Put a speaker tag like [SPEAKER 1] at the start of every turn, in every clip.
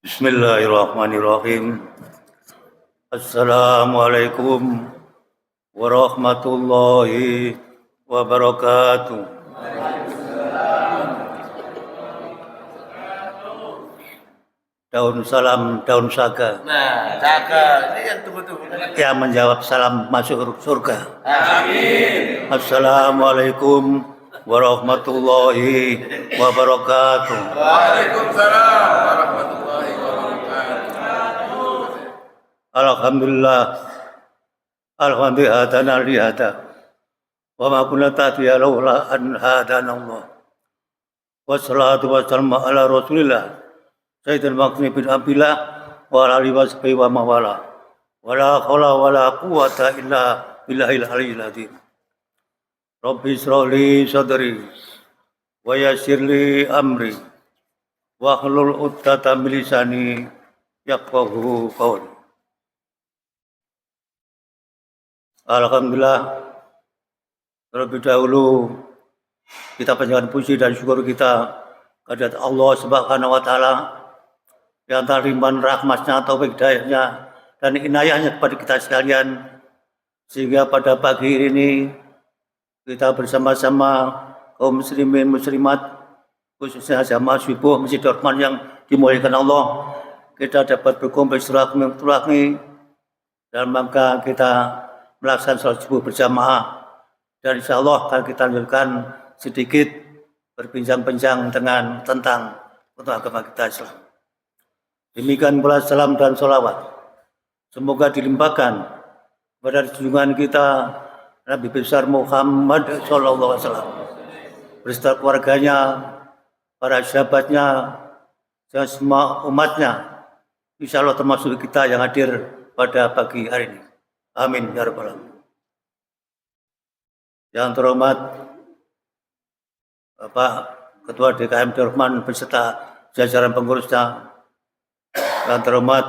[SPEAKER 1] Bismillahirrahmanirrahim. Assalamualaikum warahmatullahi wabarakatuh. Daun salam, daun saga.
[SPEAKER 2] Nah, saga ini yang tunggu-tunggu.
[SPEAKER 1] Yang menjawab salam masuk surga.
[SPEAKER 2] Amin.
[SPEAKER 1] Assalamualaikum warahmatullahi wabarakatuh.
[SPEAKER 2] Waalaikumsalam warahmatullahi wabarakatuh.
[SPEAKER 1] Alhamdulillah hadana li hada wa ma kunna tahtiyya laula an hadana Allah. Wassalatu wassalamu ala Rasulillah Sayyidil Maksumi bin Abdillah wa ala alihi wa sahbihi wa mawala. Wala haula wala quwwata illa billahil aliyyil azim. Rabbi ishrah li sadri wa yassir li amri wa hlul 'uqdatam min lisani yafqahu qawli. Alhamdulillah, terlebih dahulu kita panjatkan puji dan syukur kita kepada Allah Subhanahu wa taala yang telah limpahan rahmat-Nya, taufik hidayah-Nya dan inayah-Nya kepada kita sekalian, sehingga pada pagi ini kita bersama-sama kaum muslimin muslimat, khususnya jamaah subuh Masjid Rahman yang dimuliakan Allah, kita dapat berkumpul silaturahmi dalam rangka kita melaksanakan salat subuh berjamaah, dan insya Allah akan kita lanjutkan sedikit berbincang-bincang tentang untuk agama kita Islam. Demikian pula salam dan sholawat semoga dilimpahkan kepada junjungan kita Nabi besar Muhammad Sallallahu Alaihi Wasallam beserta keluarganya, para sahabatnya, dan semua umatnya. Insya Allah termasuk kita yang hadir pada pagi hari ini. Amin ya rabbal alamin. Yang terhormat Bapak Ketua DKM Rahman beserta jajaran pengurusnya, yang terhormat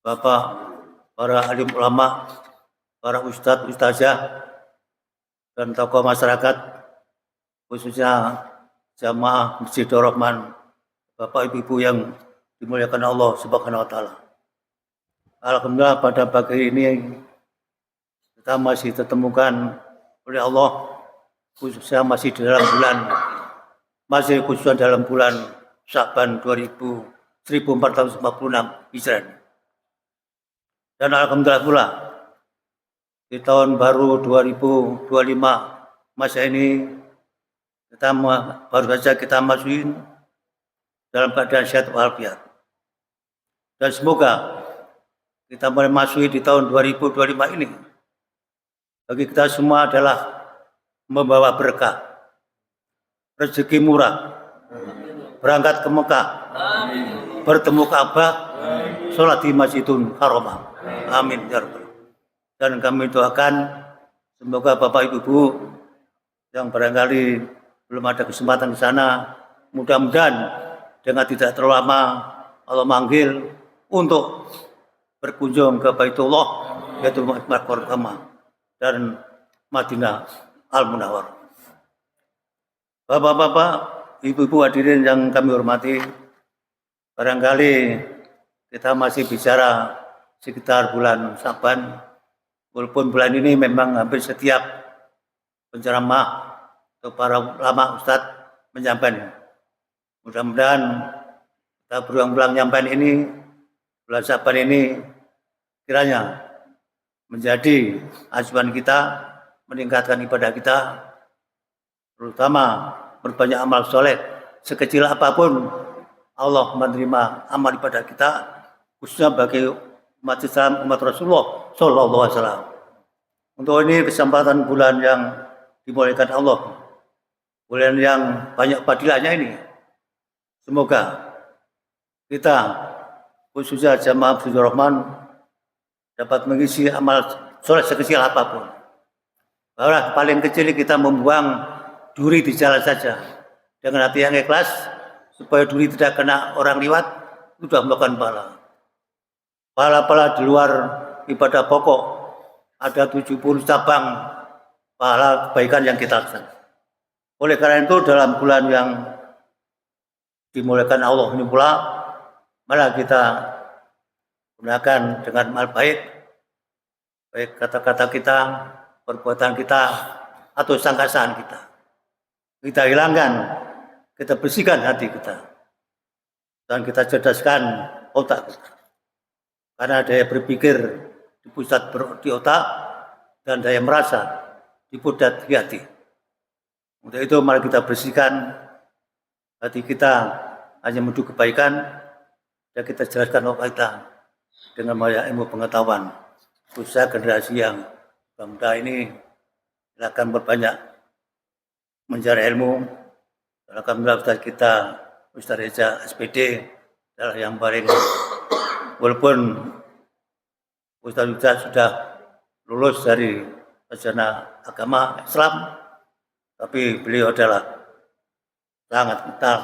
[SPEAKER 1] Bapak para alim ulama, para ustadz, ustazah, dan tokoh masyarakat, khususnya jamaah Masjid Rahman, Bapak Ibu yang dimuliakan Allah Subhanahu wa taala. Alhamdulillah pada pagi ini kita masih ditemukan oleh Allah, khususnya masih dalam bulan Sya'ban 1446 Hijriah. Dan alhamdulillah pula di tahun baru 2025 masa ini baru saja kita masukin dalam keadaan sehat walafiat. Dan semoga kita mulai masuk di tahun 2025 ini bagi kita semua adalah membawa berkah, rezeki murah, berangkat ke Mekah, bertemu Ka'bah, sholat di Masjidul Haram. Amin ya rabbal. Dan kami doakan semoga Bapak Ibu yang barangkali belum ada kesempatan ke sana, mudah-mudahan dengan tidak terlalu lama Allah manggil untuk berkunjung ke Baitullah, yaitu Makam Ka'bah dan Madinah Al-Munawwarah. Bapak-bapak, ibu-ibu hadirin yang kami hormati, barangkali kita masih bicara sekitar bulan Sya'ban, walaupun bulan ini memang hampir setiap penceramah atau para ulama ustadz menyampaikan. Mudah-mudahan kita berulang-ulang menyampaikan ini, bulan Sya'ban ini kiranya menjadi acuan kita, meningkatkan ibadah kita, terutama berbanyak amal soleh. Sekecil apapun Allah menerima amal ibadah kita, khususnya bagi umat Islam, umat Rasulullah Sallallahu Alaihi Wasallam. Untuk ini kesempatan bulan yang dimuliakan Allah, bulan yang banyak fadilahnya ini, semoga kita khususnya jamaah Masjid Rahman dapat mengisi amal soleh sekecil apapun. Bahwa paling kecil kita membuang duri di jalan saja dengan hati yang ikhlas, supaya duri tidak kena orang liwat, sudah melakukan pahala. Pahala-pahala di luar ibadah pokok ada 70 cabang pahala kebaikan yang kita lakukan. Oleh karena itu dalam bulan yang dimuliakan Allah ini pula, Malah kita gunakan dengan hal baik, baik kata-kata kita, perbuatan kita, atau sangkasaan kita. Kita hilangkan, kita bersihkan hati kita, dan kita cerdaskan otak kita. Karena daya berpikir dipusat di otak, dan daya merasa dipusat di hati. Untuk itu mari kita bersihkan hati kita hanya menuju kebaikan, dan kita jelaskan otak kita dengan banyak ilmu pengetahuan. Khususnya generasi yang muda ini silakan berbanyak mencari ilmu. Alhamdulillah Ustaz kita, Ustaz Reza SPD adalah yang paling, walaupun Ustaz sudah lulus dari sarjana agama Islam, tapi beliau adalah sangat kental,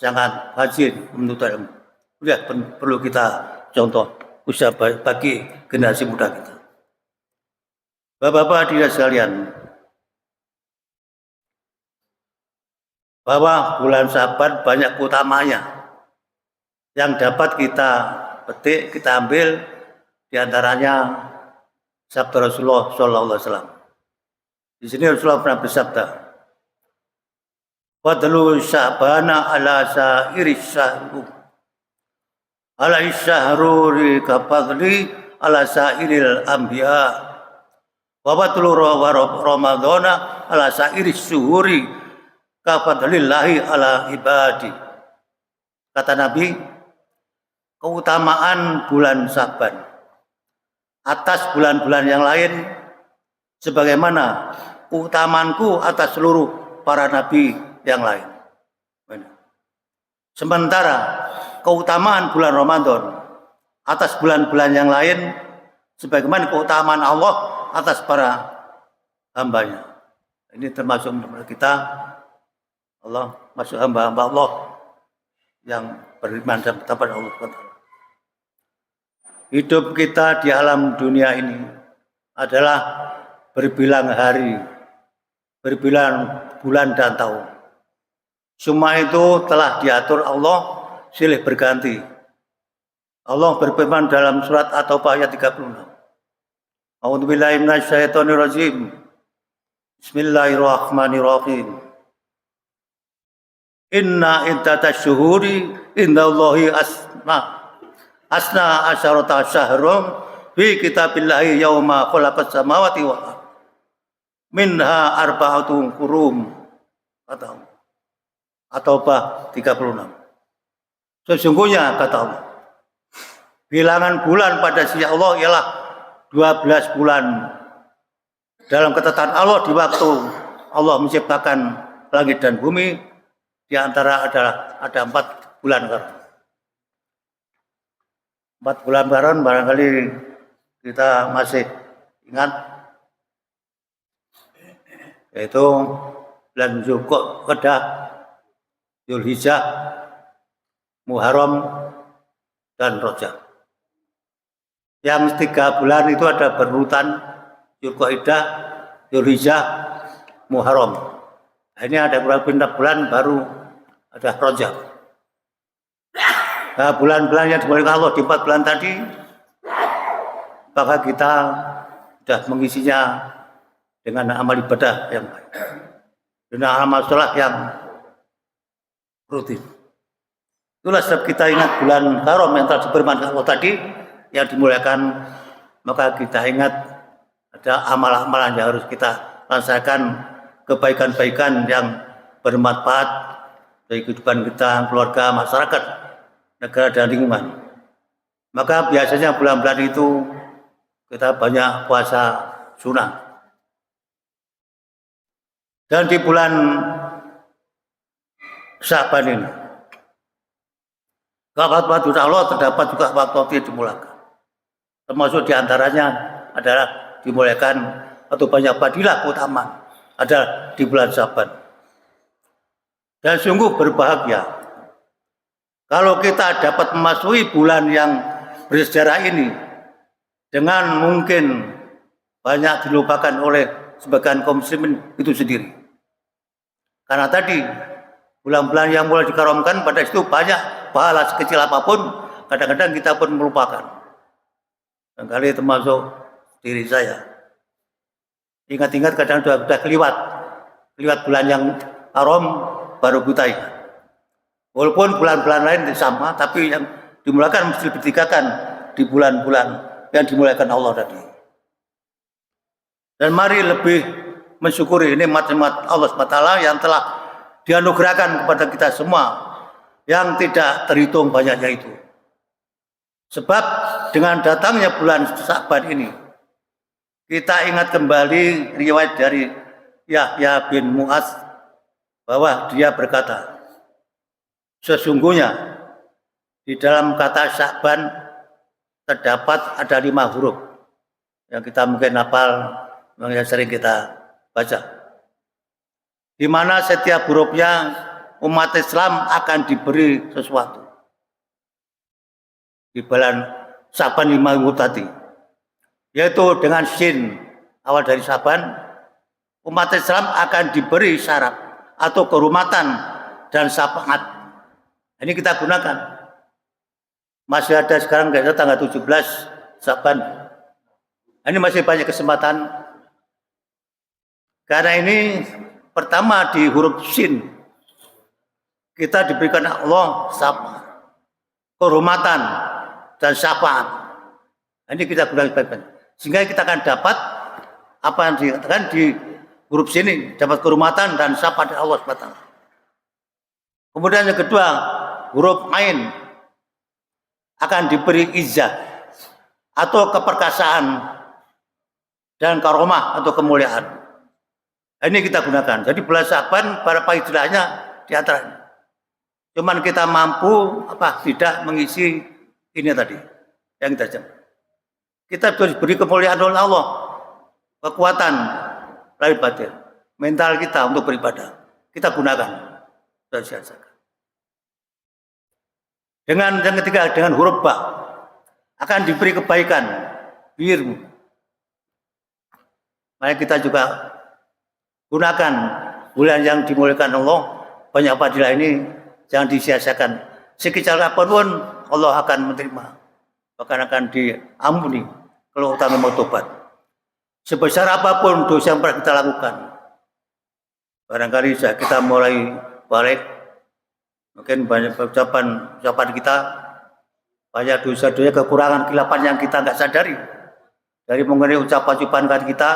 [SPEAKER 1] sangat rajin menuntut ilmu. Ya, perlu kita contoh usaha bagi generasi muda kita. Bapak-bapak hadirin sekalian, bahwa bulan Syaban banyak utamanya yang dapat kita petik, kita ambil, diantaranya sabda Rasulullah SAW. Di sini Rasulullah pernah bersabda, "Fadlu Sya'bana ala sa'iri syahru, ala isyahru kafadli ala sa'iril anbiya, wa fadlu Ramadana ala sa'iri syuhuri kafadlillahi ala ibadi." Kata Nabi, keutamaan bulan Syaban atas bulan-bulan yang lain sebagaimana keutamaanku atas seluruh para nabi yang lain. Sementara keutamaan bulan Ramadan atas bulan-bulan yang lain sebagaimana keutamaan Allah atas para hambanya. Ini termasuk kita, Allah masuk hamba-hamba Allah yang beriman dan bertakwa kepada Allah. Hidup kita di alam dunia ini adalah berbilang hari, berbilang bulan dan tahun. Semua itu telah diatur Allah silih berganti. Allah berfirman dalam surat At-Taubah ayat 36. A'udzubillahi minasyaitonirrajim. Bismillahirrahmanirrahim. Inna iddatash syuhuri indallahi asna asyarata syahrum fi kitabillahi yauma khalaqas samawati wal ardh minha arba'atun qurum. At-Taubah 36. Sesungguhnya kata Allah, bilangan bulan pada sisi Allah ialah 12 bulan. Dalam ketetapan Allah di waktu Allah menciptakan langit dan bumi, di antara ada 4 bulan Qaron. 4 bulan Qaron barangkali kita masih ingat, yaitu bulan Zulqa'dah, Dzulhijjah, Muharram, dan Rajab. Yang 3 bulan itu ada berurutan Zulqa'dah, Dzulhijjah, Muharram. Ini ada kurang lebih 6 bulan baru ada Rajab. Nah, bulan-bulan yang dimulai Allah di 4 bulan tadi, maka kita sudah mengisinya dengan amal ibadah yang baik, dengan amal sholat yang rutin. Itulah sebab kita ingat bulan Haram yang telah dibermanfaatkan Allah tadi, yang dimuliakan, maka kita ingat ada amal-amalan yang harus kita laksanakan, kebaikan-baikan yang bermanfaat bagi kehidupan kita, keluarga, masyarakat, negara, dan lingkungan. Maka biasanya bulan-bulan itu kita banyak puasa sunnah. Dan di bulan Syaban ini, waktu Allah terdapat juga waktu yang dimulakan. Termasuk diantaranya adalah dimuliakan atau banyak fadilah keutamaan adalah di bulan Syaban. Dan sungguh berbahagia kalau kita dapat memasuki bulan yang bersejarah ini dengan mungkin banyak dilupakan oleh sebagian kaum muslimin itu sendiri. Karena tadi bulan-bulan yang mulai dikaramkan pada situ banyak pahala sekecil apapun, kadang-kadang kita pun melupakan. Barangkali termasuk diri saya. Ingat-ingat kadang sudah keliwat bulan yang haram baru kita ingat. Walaupun bulan-bulan lain sama, tapi yang dimulakan mesti dipertigakan di bulan-bulan yang dimulakan Allah tadi. Dan mari lebih mensyukuri nikmat-nikmat Allah SWT yang telah dianugerahkan kepada kita semua yang tidak terhitung banyaknya itu. Sebab dengan datangnya bulan Sya'ban ini, kita ingat kembali riwayat dari Yahya bin Mu'adz bahwa dia berkata, sesungguhnya di dalam kata Sya'ban terdapat ada 5 huruf yang kita mungkin hafal, yang sering kita baca. Di mana setiap hurufnya umat Islam akan diberi sesuatu. Di bulan Sya'ban 5 huruf tadi, yaitu dengan sin awal dari Sya'ban, umat Islam akan diberi syarat atau kehormatan dan syafaat. Ini kita gunakan. Masih ada sekarang tanggal 17 Sya'ban. Ini masih banyak kesempatan. Karena ini pertama di huruf sin kita diberikan Allah kehormatan dan syafaat. Ini kita gunakan baik-baik. Sehingga kita akan dapat apa yang dikatakan di huruf sini, dapat kehormatan dan syafaat dari Allah SWT. Kemudian yang kedua, huruf ain akan diberi izzah atau keperkasaan dan karomah atau kemuliaan. Ini kita gunakan. Jadi bulan Sya'ban para istilahnya di antaranya. Cuman kita mampu tidak mengisi ini tadi yang kita jawab. Kita harus beri kemuliaan oleh Allah, kekuatan lahir batin, mental kita untuk beribadah. Kita gunakan. Dengan yang ketiga, dengan huruf ba akan diberi kebaikan, birmu. Mari kita juga gunakan bulan yang dimuliakan Allah, banyak fadilah ini jangan disia-siakan. Sekecil apapun Allah akan menerima, bahkan akan diampuni kalau kita mau tobat. Sebesar apapun dosa yang pernah kita lakukan, barangkali kita mulai balik, mungkin banyak ucapan kita, banyak dosa-dosa, kekurangan, kelapan yang kita nggak sadari dari mengenai ucapan-ucapan kita,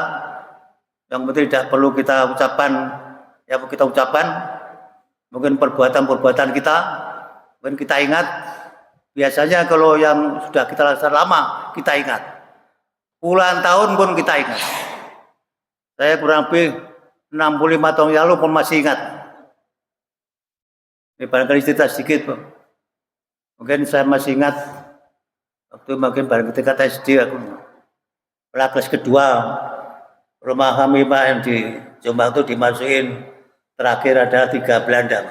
[SPEAKER 1] yang penting tidak perlu kita ucapan, mungkin perbuatan-perbuatan kita, mungkin kita ingat. Biasanya kalau yang sudah kita lakukan lama, kita ingat. Puluhan tahun pun kita ingat. Saya kurang lebih 65 tahun lalu pun masih ingat. Ini barangkali cerita sedikit, Pak. Mungkin saya masih ingat waktu mungkin barang ketika SD aku kelas kedua, rumah Hamimah yang di Jombang itu dimasukin terakhir ada 3 Belanda,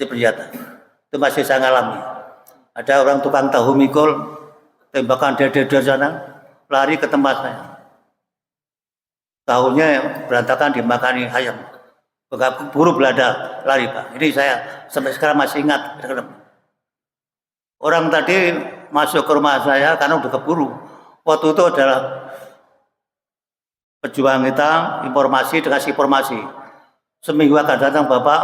[SPEAKER 1] itu senjata. Itu masih saya alami. Ada orang tukang tahu mikul, tembakan dari sana, lari ke tempat saya. Tahunya berantakan dimakani ayam. Buru Belanda lari, Pak. Ini saya sampai sekarang masih ingat. Orang tadi masuk ke rumah saya karena udah keburu. Waktu itu adalah pejuang kita, dikasih informasi. Seminggu akan datang Bapak,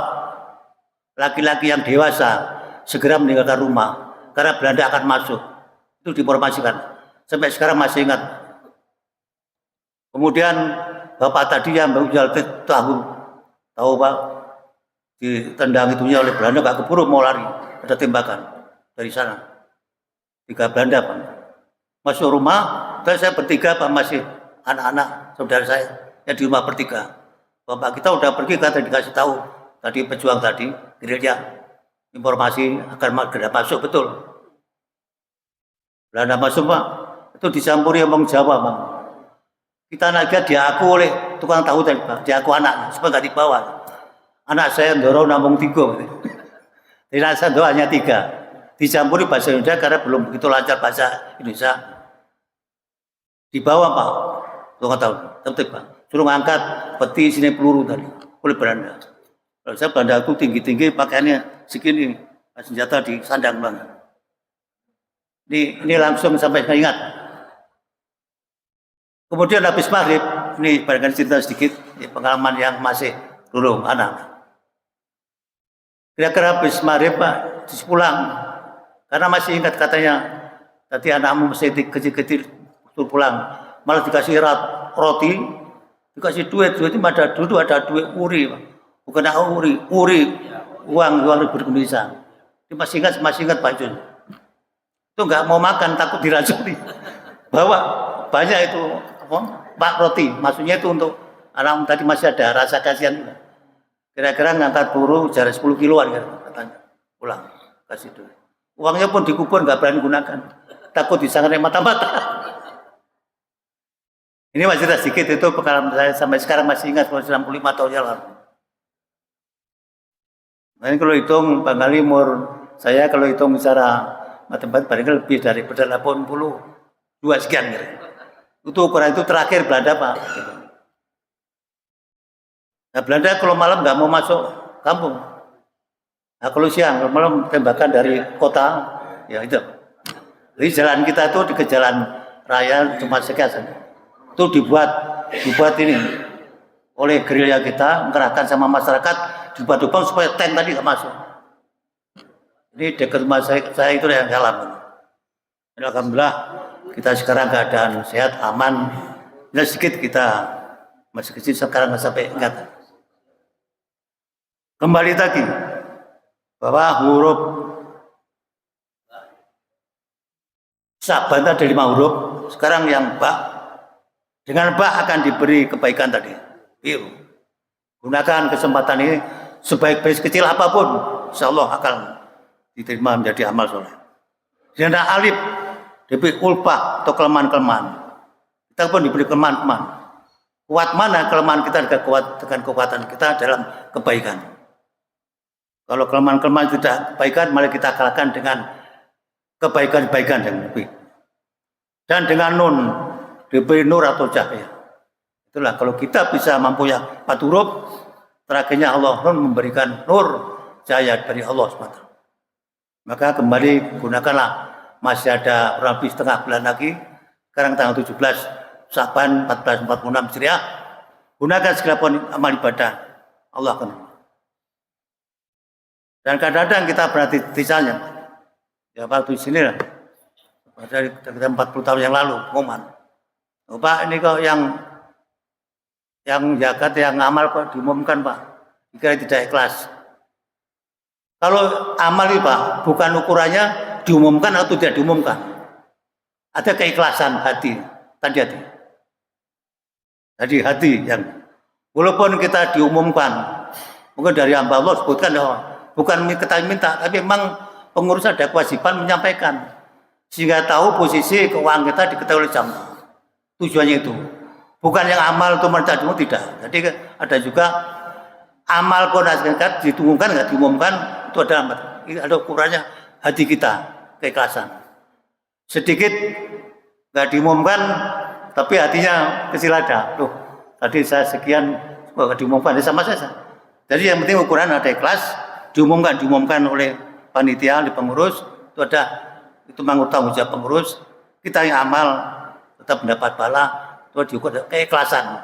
[SPEAKER 1] laki-laki yang dewasa, segera meninggalkan rumah. Karena Belanda akan masuk. Itu diinformasikan. Sampai sekarang masih ingat. Kemudian Bapak tadi yang jual tahu Pak, ditendang itunya oleh Belanda, gak keburu mau lari. Ada tembakan dari sana. 3 Belanda, Pak. Masuk rumah, dan saya bertiga, Pak, masih anak-anak saudara saya yang di rumah bertiga. Bapak kita udah pergi, kata dikasih tahu tadi pejuang tadi, gereja. Informasi akan masuk, betul. Belanda masuk, Pak. Itu dicampuri omong Jawa, Pak. Kita anaknya diaku oleh tukang tahu tadi, Pak. Diaku anaknya, supaya nggak dibawa. Anak saya dorong nampung 3. Jadi anak saya dorong hanya 3. Dicampuri bahasa Indonesia karena belum begitu lancar bahasa Indonesia. Dibawa, Pak. Tukang tahu, tertib, Pak. Suruh ngangkat peti sini peluru tadi oleh Belanda. Kalau saya Belanda itu tinggi-tinggi pakaiannya segini, senjata di sandang banget. Ini langsung sampai saya ingat. Kemudian habis maghrib, ini barangkali cerita sedikit, pengalaman yang masih belum anak. Kira-kira habis maghrib Pak, pulang. Karena masih ingat katanya, tadi anakmu masih kecil-kecil pulang. Malah dikasih roti, dikasih duit itu ada duit uri Pak. Bukan uri, uang Republik Indonesia. Dia masih ingat Pak Jun. Itu nggak mau makan, takut diracuni. Bawa banyak itu Pak roti, maksudnya itu untuk anak tadi masih ada rasa kasihan. Kira-kira ngangkat buru jarak 10 kiloan katanya, pulang kasih duit. Uangnya pun dikubur, nggak berani gunakan, takut disangka mata-mata. Ini masih sedikit, itu pengalaman saya sampai sekarang masih ingat, 65 tahun yang lalu. Nah, ini kalau hitung barangkali umur saya kalau hitung secara matematik barangkali lebih dari 82 sekian gitu. Itu ukuran itu terakhir Belanda Pak. Gitu. Nah Belanda kalau malam nggak mau masuk kampung. Nah kalau siang, kalau malam tembakan dari kota, ya itu. Jadi jalan kita itu di jalan raya cuma sekian. Itu dibuat ini oleh gerilya kita, mengerahkan sama masyarakat, dibuat lubang supaya tank tadi nggak masuk. Ini dekat rumah saya itu yang dalam. Alhamdulillah kita sekarang keadaan sehat, aman. Dan sedikit kita masih kecil sekarang nggak sampai ingat. Kembali lagi bahwa huruf Saban ada 5 huruf. Sekarang yang ba, dengan ba akan diberi kebaikan tadi. Yuk, gunakan kesempatan ini sebaik-baik kecil apapun, insya Allah akan diterima menjadi amal soleh. Dan alif diberi ulpah atau kelemahan-kelemahan. Kita pun diberi kelemahan-kelemahan. Kuat mana kelemahan kita dengan kekuatan kita dalam kebaikan. Kalau kelemahan-kelemahan tidak kebaikan, malah kita kalahkan dengan kebaikan-kebaikan yang lebih. Dan dengan nun diberi nur atau cahaya. Itulah kalau kita bisa mampu ya 4 huruf, terakhirnya Allah memberikan nur cahaya dari Allah SWT. Maka kembali gunakanlah, masih ada kurang lebih setengah bulan lagi. Sekarang tanggal 17 Syaban 1446 Hijriah. Gunakan segala amal ibadah, Allah akan. Dan kadang-kadang kita berarti tisanya. Ya waktu di sini lah. Dari 40 tahun yang lalu, pengumuman. Oh, Pak, ini kok yang zakat, yang amal kok diumumkan Pak. Kira tidak ikhlas. Kalau amal itu Pak, bukan ukurannya diumumkan atau tidak diumumkan. Ada keikhlasan hati, tadi hati. Jadi hati yang walaupun kita diumumkan, mungkin dari hamba Allah sebutkan, bukan kita minta, tapi memang pengurus ada kewajiban menyampaikan sehingga tahu posisi keuangan kita diketahui oleh jamaah. Tujuannya itu bukan yang amal itu mereka tidak. Jadi ada juga amal konasikat diumumkan nggak diumumkan itu ada ukurannya hati kita, keikhlasan. Sedikit nggak diumumkan tapi hatinya kecil ada. Tuh tadi saya sekian nggak diumumkan sama saja. Jadi yang penting ukuran ada ikhlas, diumumkan oleh panitia, oleh pengurus, itu tanggung jawab pengurus. Kita yang amal tetap mendapat pahala, itu diukur keikhlasan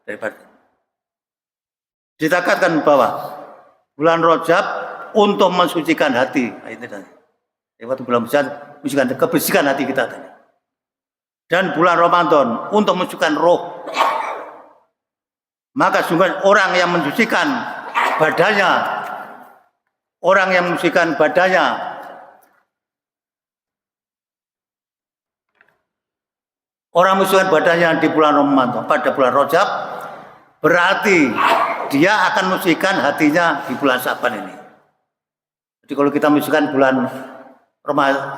[SPEAKER 1] daripada. Ditakatkan bahwa bulan Rajab untuk mensucikan hati, itu tadi. Waktu bulan mensucikan kebersihan hati kita tadi. Dan bulan Ramadan untuk mensucikan roh. Maka sungguh orang yang mensucikan badannya, orang yang mensucikan badannya, orang mensucikan badannya di bulan Ramadan pada bulan Rajab, berarti dia akan mensucikan hatinya di bulan Syaban ini. Jadi kalau kita mensucikan bulan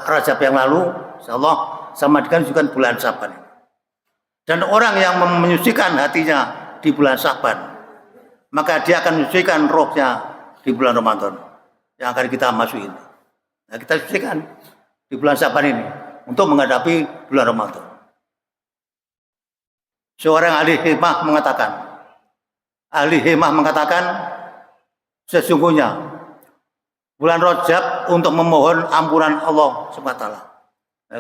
[SPEAKER 1] Rajab yang lalu, insyaallah sama dengan mensucikan bulan Syaban ini. Dan orang yang menyucikan hatinya di bulan Syaban, maka dia akan mensucikan rohnya di bulan Ramadan yang akan kita masukin. Nah, kita sucikan di bulan Syaban ini untuk menghadapi bulan Ramadan. Seorang ahli hikmah mengatakan, sesungguhnya bulan Rajab untuk memohon ampunan Allah SWT.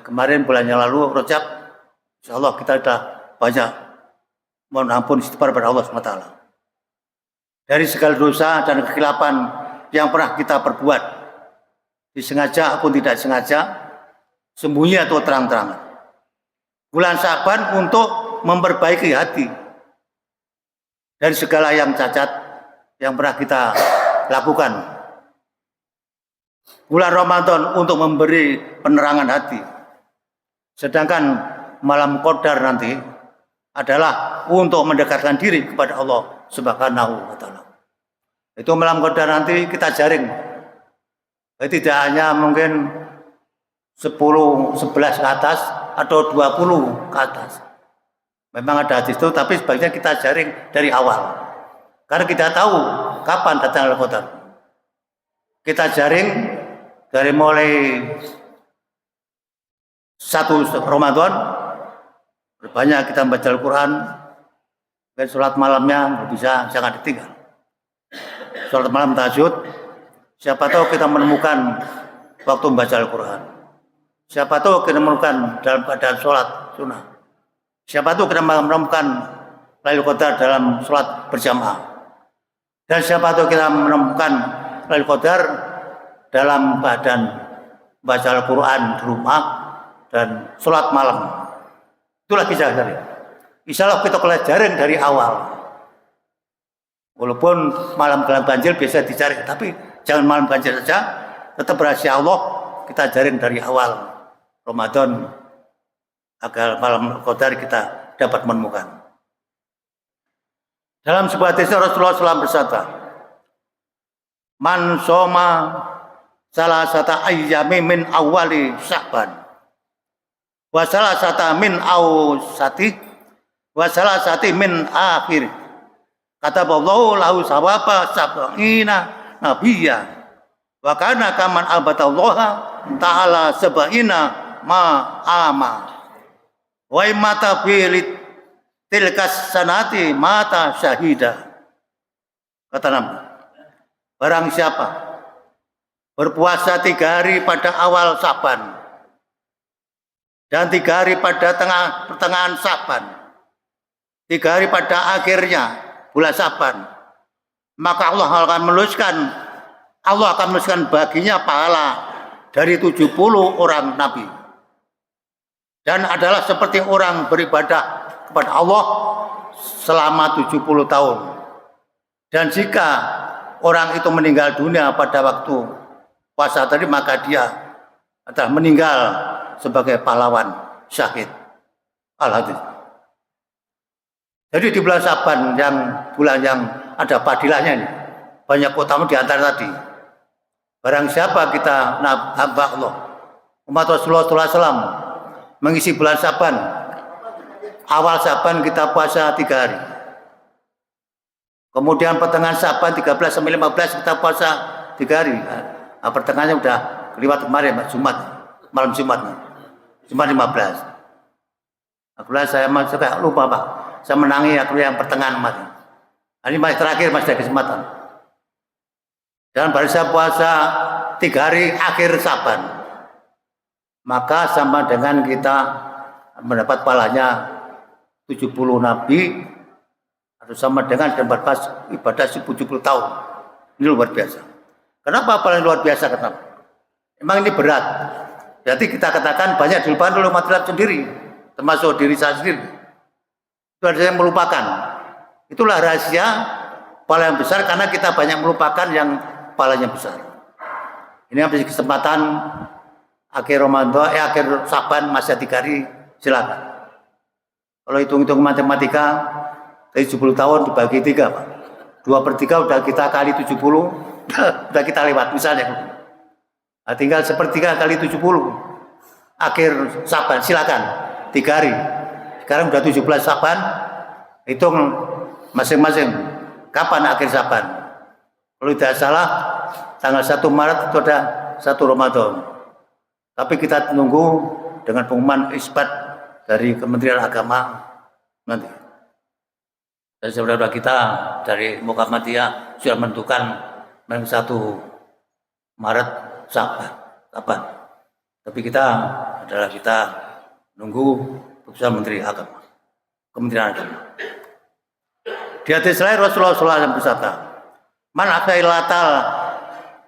[SPEAKER 1] Kemarin bulannya lalu Rajab, insya Allah kita sudah banyak mohon ampun istighfar pada Allah SWT. Dari segala dosa dan kekhilafan yang pernah kita perbuat, disengaja ataupun tidak sengaja, sembunyi atau terang-terangan. Bulan Syaban untuk memperbaiki hati dari segala yang cacat yang pernah kita lakukan. Bulan Ramadan untuk memberi penerangan hati. Sedangkan malam Qadar nanti adalah untuk mendekatkan diri kepada Allah Subhanahu wa taala. Itu malam Qadar nanti kita jaring. Jadi tidak hanya mungkin 10, 11 ke atas atau 20 ke atas. Memang ada hadis itu, tapi sebaiknya kita jaring dari awal. Karena kita tahu kapan datang Al-Qadar. Kita jaring dari mulai 1 Ramadan, banyak kita baca Al-Quran, dan sholat malamnya jangan ditinggal. Sholat malam tahajud, siapa tahu kita menemukan waktu membaca Al-Quran. Siapa tahu kita menemukan dalam keadaan sholat sunnah. Siapa tahu kita menemukan Lailatul Qadar dalam sholat berjamaah. Dan siapa tahu kita menemukan Lailatul Qadar dalam keadaan baca Al-Quran di rumah dan sholat malam. Itulah kita cari. Insya Allah kita jaring dari awal. Walaupun malam dalam banjir biasa dicari, tapi jangan malam banjir saja. Tetap rahasia Allah kita jaring dari awal Ramadan agar malam Qadar kita dapat menemukan. Dalam sebuah hadis Rasulullah SAW bersabda, "Man soma salasata ayyami min awali Sya'ban wa salasata min awsati wa salasati min akhir. Kata Allah lahu sawaba sab'ina nabiyya wa kana kaman abadallaha ta'ala sab'ina ma'ama wa imata filit tilkas sanati mata syahida." Kata Nabi, barang siapa berpuasa 3 hari pada awal Syaban dan 3 hari pada pertengahan Syaban, 3 hari pada akhirnya bulan Syaban, maka Allah akan menuliskan baginya pahala dari 70 orang nabi, dan adalah seperti orang beribadah kepada Allah selama 70 tahun. Dan jika orang itu meninggal dunia pada waktu puasa tadi, maka dia adalah meninggal sebagai pahlawan syahid. Al-Hadis. Jadi di bulan Syaban, yang bulan yang ada fadilahnya ini, banyak keutamaan di antara tadi. Barang siapa kita hamba Allah, umat Rasulullah SAW mengisi bulan Syaban, awal Syaban kita puasa 3 hari. Kemudian pertengahan Syaban 13 sampai 15 kita puasa 3 hari. Nah, pertengahannya udah lewat kemarin, Jumat, malam Jumat 15. Akulah saya masih lupa Pak. Saya menangi aku yang pertengahan kemarin. Ini masih terakhir, masih ada kesempatan. Dan baru saya puasa 3 hari akhir Syaban, maka sama dengan kita mendapat pahalanya 70 nabi, atau sama dengan ibadah 70 tahun. Ini luar biasa. Kenapa paling luar biasa? Kenapa? Emang ini berat. Jadi kita katakan banyak dilupakan oleh umat Islam sendiri, termasuk diri saya sendiri. Itu ada yang melupakan. Itulah rahasia pahala yang besar, karena kita banyak melupakan yang pahalanya besar. Ini habis kesempatan akhir Ramadan, akhir Syaban masih 3 hari, silakan. Kalau hitung-hitung matematika, dari 70 tahun dibagi 3 Pak. 2/3 udah kita kali 70, udah kita lewat misalnya. Nah, tinggal 1/3 kali 70. Akhir Syaban, silakan 3 hari. Sekarang udah 17 Syaban, hitung masing-masing kapan akhir Syaban. Kalau tidak salah tanggal 1 Maret itu ada 1 Ramadan. Tapi kita tunggu dengan pengumuman isbat dari Kementerian Agama nanti. Dan saudara kita dari Muhammadiyah sudah menentukan 1 Maret Saban. Tapi kita nunggu keputusan Menteri Agama, Kementerian Agama. Di hadis lain Rasulullah SAW bersabda, "Man akailatal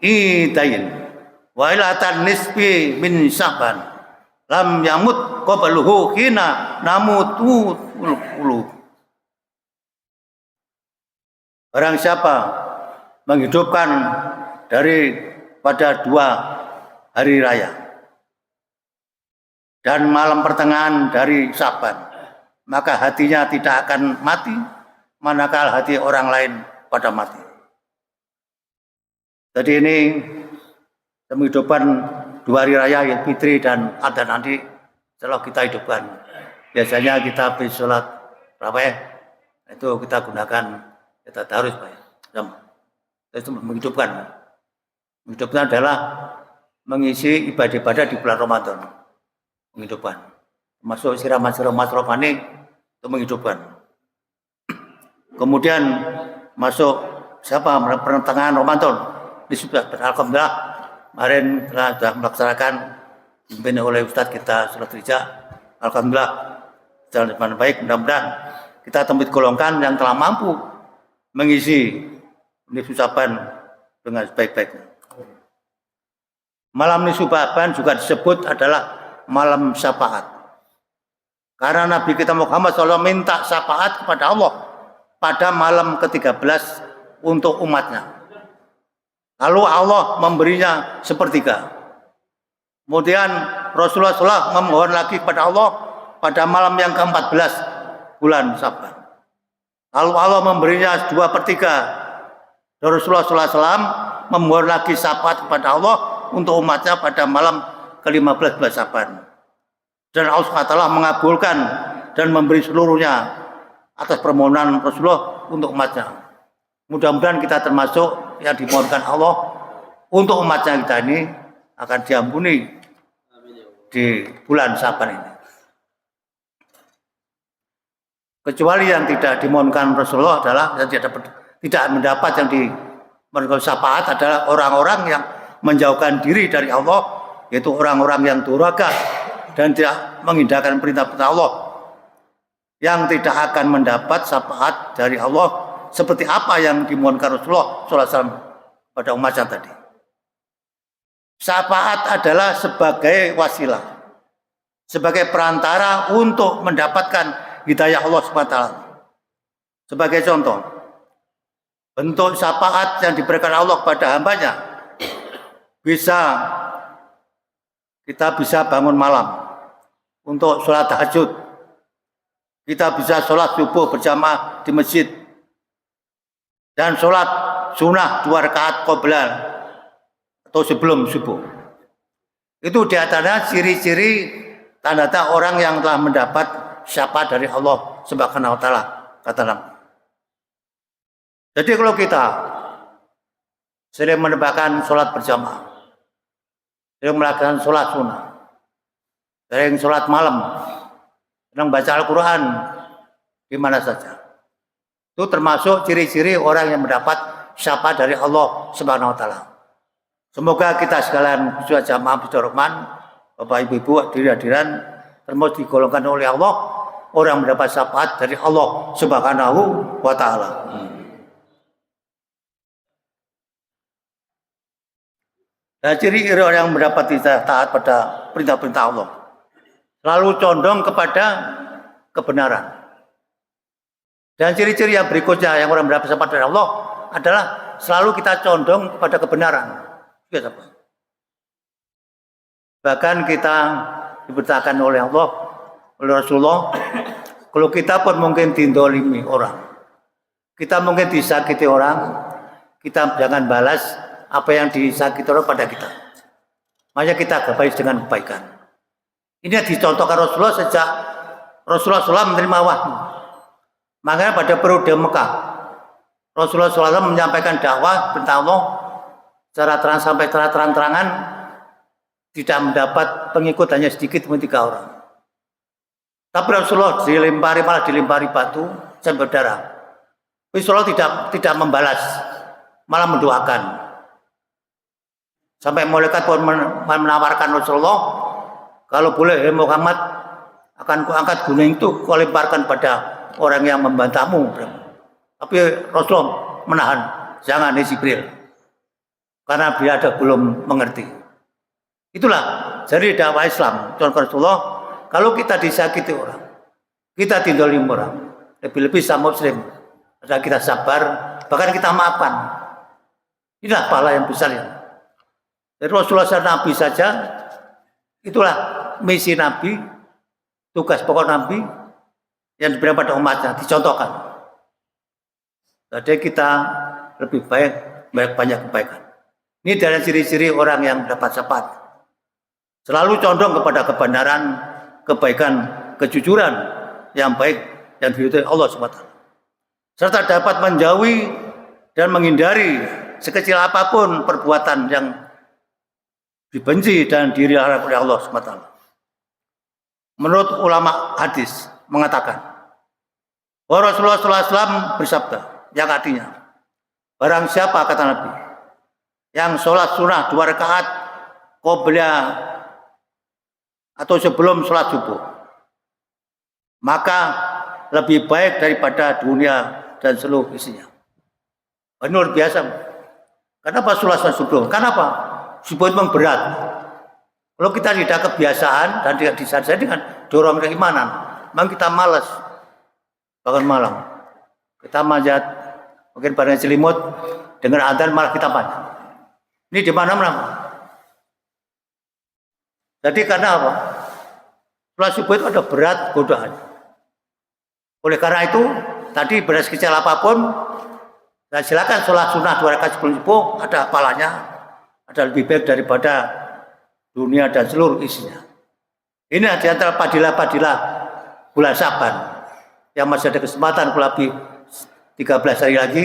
[SPEAKER 1] idain wa ilatal nisbi min Saban lam yamut qabluhu hina namutu ulu." Barang siapa menghidupkan pada 2 hari raya dan malam pertengahan dari Saban, maka hatinya tidak akan mati manakala hati orang lain pada mati. Jadi ini menghidupkan 2 hari raya Idul Fitri dan Adhan nanti setelah kita hidupkan. Biasanya kita habis sholat tarawih itu kita gunakan kita tadarus Pak. Itu menghidupkan. Menghidupkan adalah mengisi ibadah-ibadah di bulan Ramadan. Menghidupkan. Masuk sirama-sirama rohani itu menghidupkan. Kemudian masuk pertengahan Ramadan. Alhamdulillah kemarin sudah melaksanakan dipimpin oleh Ustadz kita sholat Rijah. Alhamdulillah jalan dengan baik. Mudah-mudahan kita tempat golongan yang telah mampu mengisi nisfu Saban dengan sebaik-baiknya. Malam nisfu Saban juga disebut adalah malam syafaat. Karena Nabi kita Muhammad SAW minta syafaat kepada Allah pada malam ke-13 untuk umatnya. Lalu Allah memberinya sepertiga. Kemudian Rasulullah SAW memohon lagi kepada Allah pada malam yang ke-14 bulan Saban. Lalu Allah memberinya 2/3. Rasulullah SAW memohon lagi syafaat kepada Allah untuk umatnya pada malam ke-15 bulan Saban. Dan Allah SWT mengabulkan dan memberi seluruhnya atas permohonan Rasulullah untuk umatnya. Mudah-mudahan kita termasuk yang dimohonkan Allah untuk umatnya kita ini akan diampuni di bulan Saban ini. Kecuali yang tidak dimohonkan Rasulullah adalah yang tidak mendapat yang dimohonkan syafaat adalah orang-orang yang menjauhkan diri dari Allah, yaitu orang-orang yang durhaka dan tidak mengindahkan perintah-perintah Allah, yang tidak akan mendapat syafaat dari Allah seperti apa yang dimohonkan Rasulullah SAW pada umatnya tadi. Syafaat adalah sebagai wasilah, sebagai perantara untuk mendapatkan hidayah Allah SWT. Sebagai contoh, bentuk syafaat yang diberikan Allah kepada hambanya, kita bisa bangun malam untuk sholat tahajud, kita bisa sholat subuh berjamaah di masjid, dan sholat sunnah 2 rakaat qoblal atau sebelum subuh. Itu diantaranya ciri-ciri tanda-tanda orang yang telah mendapat syafaat dari Allah Subhanahu wa taala, kata Nabi. Jadi kalau kita sering menambahkan sholat berjamaah, sering melakukan sholat sunnah, sering sholat malam, sedang baca Al-Quran di mana saja, itu termasuk ciri-ciri orang yang mendapat syafaat dari Allah Subhanahu wa taala. Semoga kita sekalian khususnya jamaah Bidul Rahman, Bapak Ibu hadirin termasuk digolongkan oleh Allah orang mendapat syafaat dari Allah Subhanahu wa taala. Dan ciri orang yang mendapat taat pada perintah-perintah Allah selalu condong kepada kebenaran. Dan ciri-ciri yang berikutnya yang orang mendapat syafaat dari Allah adalah selalu kita condong kepada kebenaran. Bahkan kita diberitakan oleh Allah, oleh Rasulullah, kalau kita pun mungkin dindolimi orang, kita mungkin disakiti orang, kita jangan balas apa yang disakiti orang pada kita. Makanya kita balas dengan kebaikan. Ini yang dicontohkan Rasulullah sejak Rasulullah SAW menerima wahyu. Makanya pada periode Mekah, Rasulullah SAW menyampaikan dakwah tentang Allah secara terang sampai secara terang-terangan, tidak mendapat pengikut hanya sedikit, cuma 3 orang. Tapi Rasulullah malah dilempari batu sampai berdarah. Rasulullah tidak membalas, malah mendoakan. Sampai malaikat pun menawarkan Rasulullah, kalau boleh Muhammad akan kuangkat gunung itu kau lemparkan pada orang yang membantahmu. Tapi Rasulullah menahan, jangan Jibril, karena dia ada belum mengerti. Itulah jadi dakwah Islam. Contoh Rasulullah, kalau kita disakiti orang, kita tindolim orang, lebih-lebih sama Muslim, ada kita sabar, bahkan kita maafkan. Inilah pahala yang besar ya. Dari Rasulullah Nabi saja, itulah misi Nabi, tugas pokok Nabi yang diberikan pada umatnya, dicontohkan. Jadi kita lebih baik banyak kebaikan. Ini dari ciri-ciri orang yang dapat syafaat. Selalu condong kepada kebenaran, kebaikan, kejujuran yang baik yang diridhoi Allah SWT. Serta dapat menjauhi dan menghindari sekecil apapun perbuatan yang dibenci dan dilarang oleh Allah SWT. Menurut ulama hadis mengatakan bahwa Rasulullah SAW bersabda yang artinya, barang siapa kata Nabi yang sholat sunnah 2 rakaat qobliyah atau sebelum sholat subuh, maka lebih baik daripada dunia dan seluruh isinya. Luar biasa. Kenapa sholat subuh? Kenapa? Subuh itu memang berat. Kalau kita tidak kebiasaan dan tidak disadari dengan dorong keimanan, memang kita malas bangun malam. Kita manjat, mungkin barang selimut, dengan adzan malah kita panjang. Ini di mana-mana. Jadi karena apa? Sholat subuh itu ada berat godaan. Oleh karena itu, tadi berat kecil apapun, dan silakan sholat sunnah 2 rakaat sebelum subuh, ada pahalanya. Ada lebih baik daripada dunia dan seluruh isinya. Ini di antara padilah-padilah bulan Syaban yang masih ada kesempatan kurang lebih 13 hari lagi,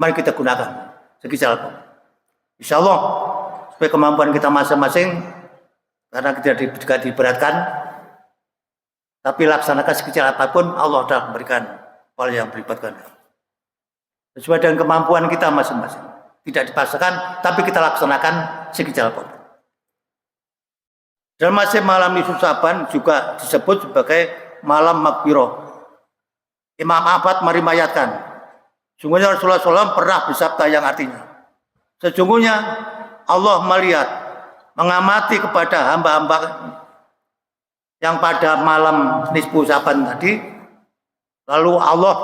[SPEAKER 1] mari kita gunakan sekecil apapun. Insya Allah supaya kemampuan kita masing-masing, karena kita juga diberatkan, tapi laksanakan sekecil apapun, Allah sudah memberikan pahala yang berlipat ganda. Sesuai dengan kemampuan kita masing-masing. Tidak dipaksakan, tapi kita laksanakan sekecil apapun. Dan masih malam nisfu Syaban juga disebut sebagai malam Maghfirah. Imam Ahmad meriwayatkan, sungguhnya Rasulullah SAW pernah bersabda yang artinya, sesungguhnya Allah melihat, mengamati kepada hamba-hamba yang pada malam nisfu Syaban tadi, lalu Allah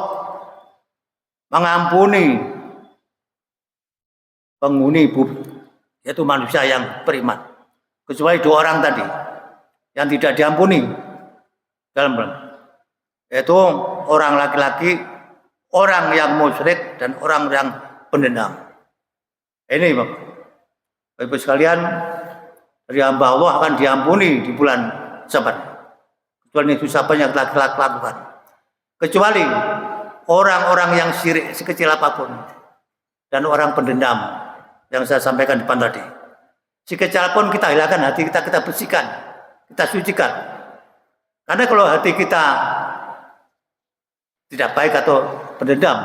[SPEAKER 1] mengampuni penghuni bumi, yaitu manusia yang beriman, kecuali 2 orang tadi yang tidak diampuni dalam bulan, yaitu orang laki-laki, orang yang musyrik, dan orang yang pendendam. Ini Bapak Ibu sekalian, dari hamba Allah akan diampuni di bulan Syaban, kecuali itu Syaban yang telah kita lakukan, kecuali orang-orang yang syirik sekecil apapun dan orang pendendam yang saya sampaikan depan tadi. Sekecil pun kita hilangkan hati kita bersihkan, kita sucikan. Karena kalau hati kita tidak baik atau pendendam,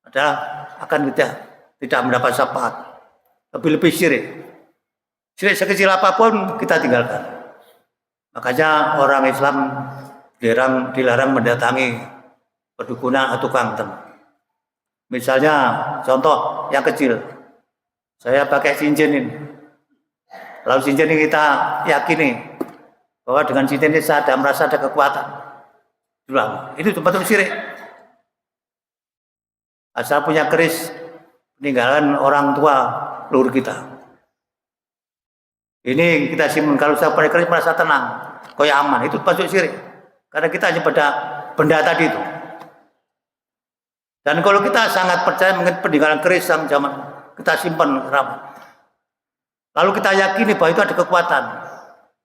[SPEAKER 1] adalah akan tidak mendapat syafaat. Lebih-lebih syirik. Syirik sekecil apapun kita tinggalkan. Makanya orang Islam dilarang mendatangi perdukunan atau tukang tem. Misalnya contoh yang kecil, saya pakai cincin ini. Lalu cincin ini kita yakini bahwa dengan cincin ini saya merasa ada kekuatan. Itu betul syirik. Asal punya keris peninggalan orang tua leluhur kita. Ini kita simpan, kalau saya pakai keris merasa tenang, kayak aman. Itu masuk syirik. Karena kita hanya pada benda tadi itu. Dan kalau kita sangat percaya mengenai peninggalan keris yang zaman kita simpan rapat, lalu kita yakini bahwa itu ada kekuatan,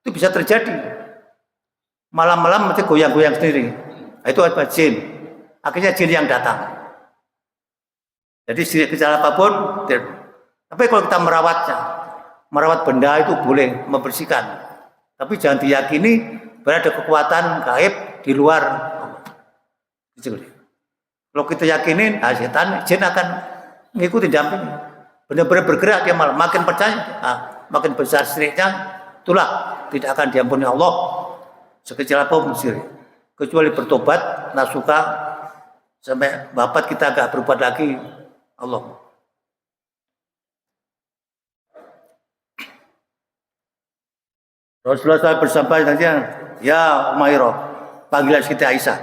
[SPEAKER 1] itu bisa terjadi. Malam-malam mesti goyang-goyang sendiri. Itu adalah jin. Akhirnya jin yang datang. Jadi gejala apapun, tapi kalau kita merawat benda itu boleh membersihkan. Tapi jangan diyakini berada kekuatan gaib di luar. Kalau kita yakinin, setan, jin akan mengikuti dampingi. benar-benar bergerak dia malah makin percaya, makin besar syiriknya, itulah tidak akan diampuni Allah sekecil apapun syirik, kecuali bertobat, nasuka sampai bapak kita agak berbuat lagi Allah. Rasulullah SAW bersabda nantinya, ya Umairah, panggilan Siti Aisyah,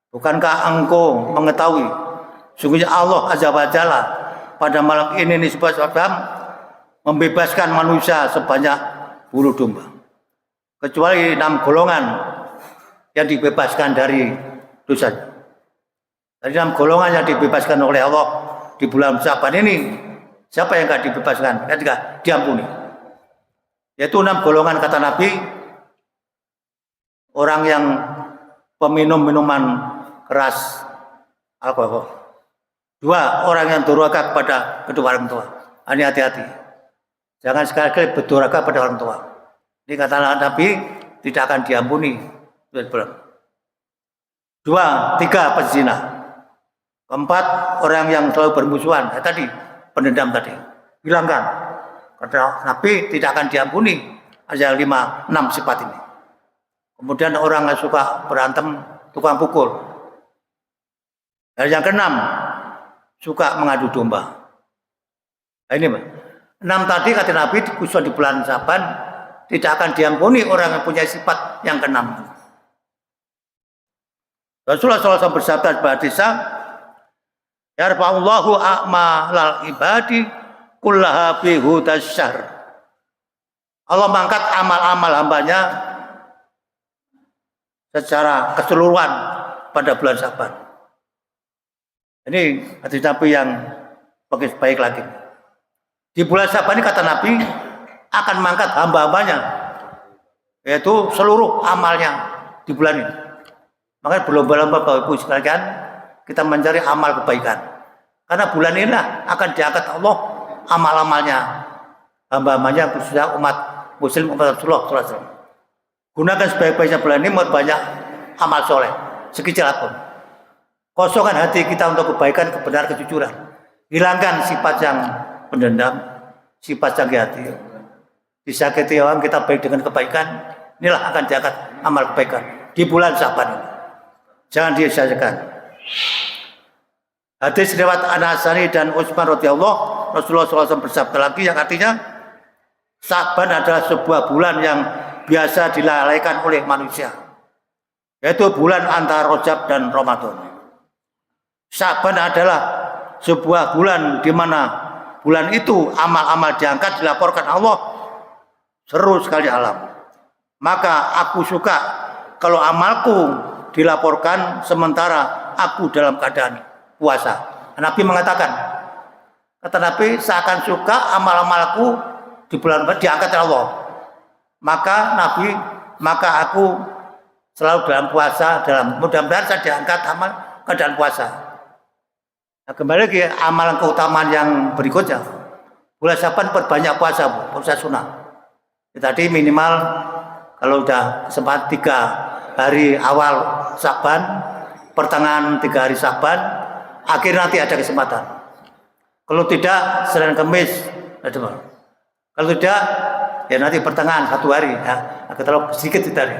[SPEAKER 1] bukankah engkau mengetahui sungguhnya Allah Azza wa Jalla pada malam ini nisbat membebaskan manusia sebanyak bulu domba, kecuali 6 golongan yang dibebaskan dari dosanya. Dari 6 golongan yang dibebaskan oleh Allah di bulan Syaban ini, siapa yang tidak dibebaskan? Ketika diampuni. Yaitu 6 golongan kata Nabi, orang yang peminum minuman keras, alkohol. 2, orang yang durhaka kepada kedua orang tua. Ini hati-hati. Jangan sekali-kali berdurhaka pada orang tua. Ini kata Nabi tidak akan diampuni. 2, 3 pezina. 4, orang yang selalu bermusuhan. Tadi pendendam tadi. Hilangkan. Kata Nabi tidak akan diampuni. Ada 5, 6 sifat ini. Kemudian orang yang suka berantem, tukang pukul. Dan yang ke-6, suka mengadu domba. Nah, ini 6 tadi kata Nabi khusus di bulan Syaban tidak akan diampuni orang yang punya sifat yang ke-6. Rasulullah SAW bersabda pada hadisnya, yarfa'ullahu a'malal ibadi kullaha fi hudasyar. Allah mengangkat amal-amal hambanya secara keseluruhan pada bulan Syaban. Ini hadis Nabi yang baik lagi. Di bulan Syaban ini kata Nabi akan mengangkat hamba-hambanya, yaitu seluruh amalnya di bulan ini. Makanya berlomba-lomba Bapak Ibu sekalian kita mencari amal kebaikan. Karena bulan ini akan diangkat Allah amal-amalnya hamba-hambanya, khususnya umat muslim umat Rasulullah SAW. Gunakan sebaik-baiknya bulan ini memperbanyak amal soleh sekecil apapun. Kosongkan hati kita untuk kebaikan, kebenaran, kejujuran. Hilangkan sifat yang pendendam, sifat sakit hati. Disakiti orang kita baik dengan kebaikan, inilah akan diangkat amal kebaikan di bulan Syaban ini. Jangan disia-siakan. Hadis riwayat An-Nasani dan Utsman radhiyallahu, Rasulullah SAW bersabda lagi yang artinya Syaban adalah sebuah bulan yang biasa dilalaikan oleh manusia, yaitu bulan antara Rajab dan Ramadan. Syaban adalah sebuah bulan di mana bulan itu amal-amal diangkat dilaporkan Allah, seru sekali alam. Maka aku suka kalau amalku dilaporkan sementara aku dalam keadaan puasa. Nabi mengatakan, kata Nabi, seakan suka amal-amalku di bulan diangkat oleh Allah. Maka aku selalu dalam puasa, dalam mudah-mudahan saya diangkat amal keadaan puasa. Nah, kembali ke amalan keutamaan yang berikutnya. Bulan Syaban perbanyak puasa, puasa sunnah. Tadi minimal kalau udah sempat 3 hari awal Syaban, pertengahan 3 hari Syaban, akhir nanti ada kesempatan. Kalau tidak, Senin Kamis. Kalau tidak, ya nanti pertengahan 1 hari. Ya, terlalu sedikit tadi.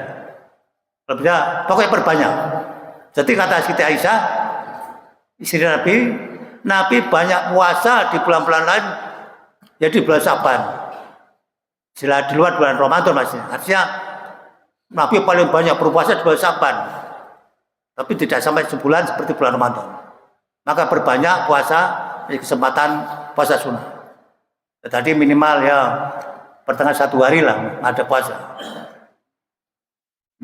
[SPEAKER 1] Kalau tidak, pokoknya perbanyak. Jadi kata Siti Aisyah, istri Nabi banyak puasa di bulan-bulan lain, ya di bulan Syaban. Di luar bulan Ramadan maksudnya. Artinya Nabi paling banyak berpuasa di bulan Syaban, tapi tidak sampai sebulan seperti bulan Ramadan. Maka perbanyak puasa di kesempatan puasa sunnah. Tadi minimal ya pertengahan 1 hari lah ada puasa.